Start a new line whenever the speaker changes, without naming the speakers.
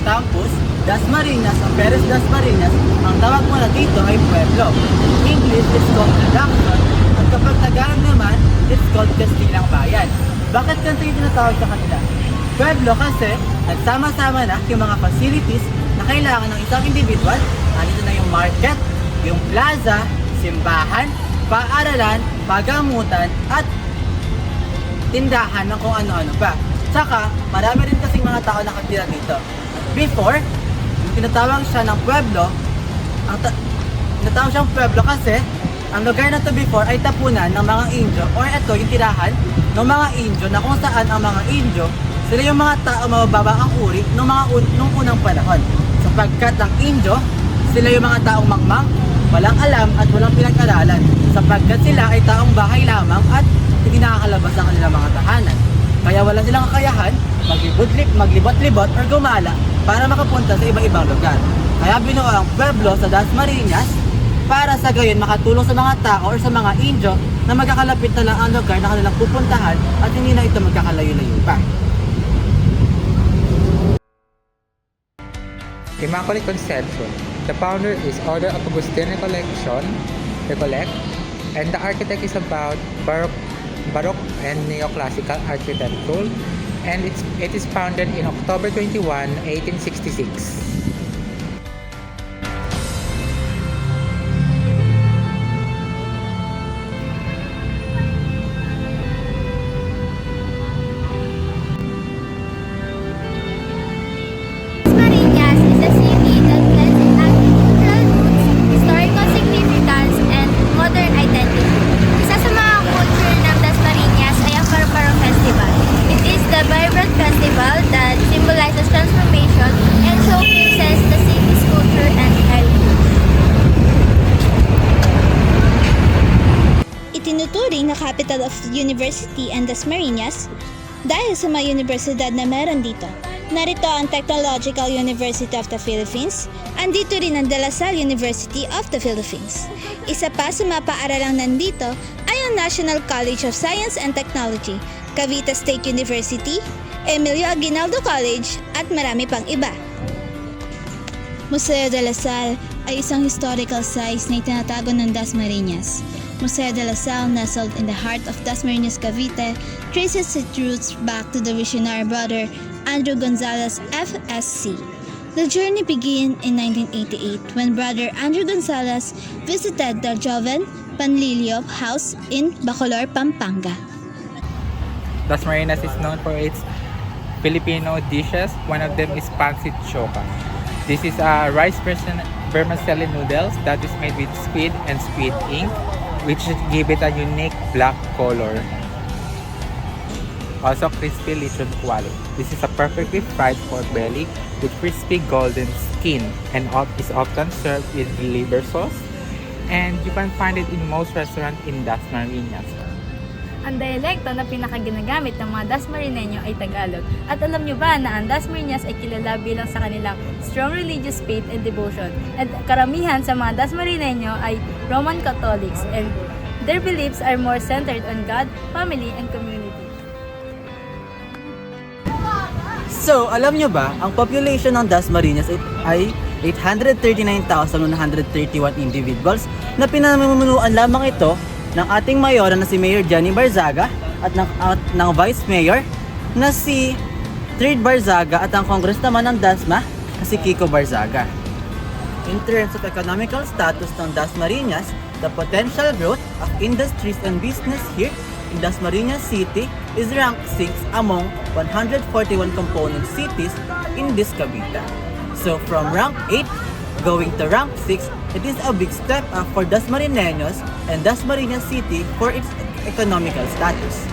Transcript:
campus, Dasmariñas o Perez Dasmariñas, ang tawag muna dito ay pueblo. In English, it's called reduction, at kapag Tagalog naman, it's called Kastilang Bayan. Bakit ganito yung tinatawag sa kanila? Pueblo kasi nagsama-sama na yung mga facilities na kailangan ng isang individual. Nandito na yung market, yung plaza, simbahan, paaralan, pagamutan, at tindahan ng kung ano-ano pa. Tsaka, marami rin kasing mga tao nakatira dito. Before, yung tinatawag siya ng pueblo, tinatawag siyang pueblo kasi ang lugar na to before ay tapunan ng mga Indio, or ito yung tirahan ng mga Indio na kung saan ang mga Indio, sila yung mga tao mabababa ang uri nung unang panahon. Sapagkat ang Indio, sila yung mga taong mangmang, walang alam at walang pinag-aralan. Sapagkat sila ay taong bahay lamang at hindi nakakalabas ang kanilang mga tahanan. Kaya wala silang kakayahan maglibot-libot or gumala para makapunta sa iba-ibang lugar. Kaya binuo ang pueblo sa Dasmariñas para sa gayon makatulong sa mga tao or sa mga Indio na magkakalapit na lang ang lugar na kanilang pupuntahan at hindi na ito magkakalayo-layo pa.
Immaculate Conception. The founder is Order of Agustin Recollect, and the architect is about Baroque and Neoclassical architecture, and it is founded in October 21, 1866.
Dasmariñas is a city that blends agricultural roots, historical significance, and modern identity. Isa sa mga culture ng Dasmariñas ay ang Paro-Paro Festival. It is the vibrant festival that symbolizes transformation and showcases the city's culture and heritage.
Itinuturing na capital of university ang Dasmariñas dahil sa mga universidad na meron dito. Narito ang Technological University of the Philippines, andito rin ang De La Salle University of the Philippines. Isa pa sa mga paaralang nandito ay ang National College of Science and Technology, Cavite State University, Emilio Aguinaldo College, at marami pang iba. Museo de La Salle ay isang historical sites na itinatago ng Dasmariñas. Museo de La Salle, nestled in the heart of Dasmariñas, Cavite, traces its roots back to the visionary brother Andrew Gonzalez, FSC. The journey began in 1988 when brother Andrew Gonzalez visited the Joven Panlilio House in Bacolor, Pampanga.
Dasmariñas is known for its Filipino dishes. One of them is pancit choka. This is a rice vermicelli noodles that is made with squid and squid ink, which give it a unique black color. Also crispy lechon quality. This is a perfectly fried pork belly with crispy golden skin and is often served with liver sauce, and you can find it in most restaurants in Dasmariñas.
Ang dialekto na pinakaginagamit ng mga Dasmariñeño ay Tagalog. At alam nyo ba na ang Dasmariñas ay kilala bilang sa kanilang strong religious faith and devotion. At karamihan sa mga Dasmariñeño ay Roman Catholics, and their beliefs are more centered on God, family, and community.
So, alam nyo ba, ang population ng Dasmariñas ay 839,131 individuals na pinamumunuan lamang ito ng ating mayora na si Mayor Jenny Barzaga at ng Vice Mayor na si Third Barzaga at ang Congress naman ng Dasma na si Kiko Barzaga. In terms of economical status ng Dasmariñas, the potential growth of industries and business here in Dasmariñas City is ranked 6 among 141 component cities in this Cavite. So from rank 8 going to rank 6, it is a big step up for Dasmariñeños and Dasmariñas City for its economical status.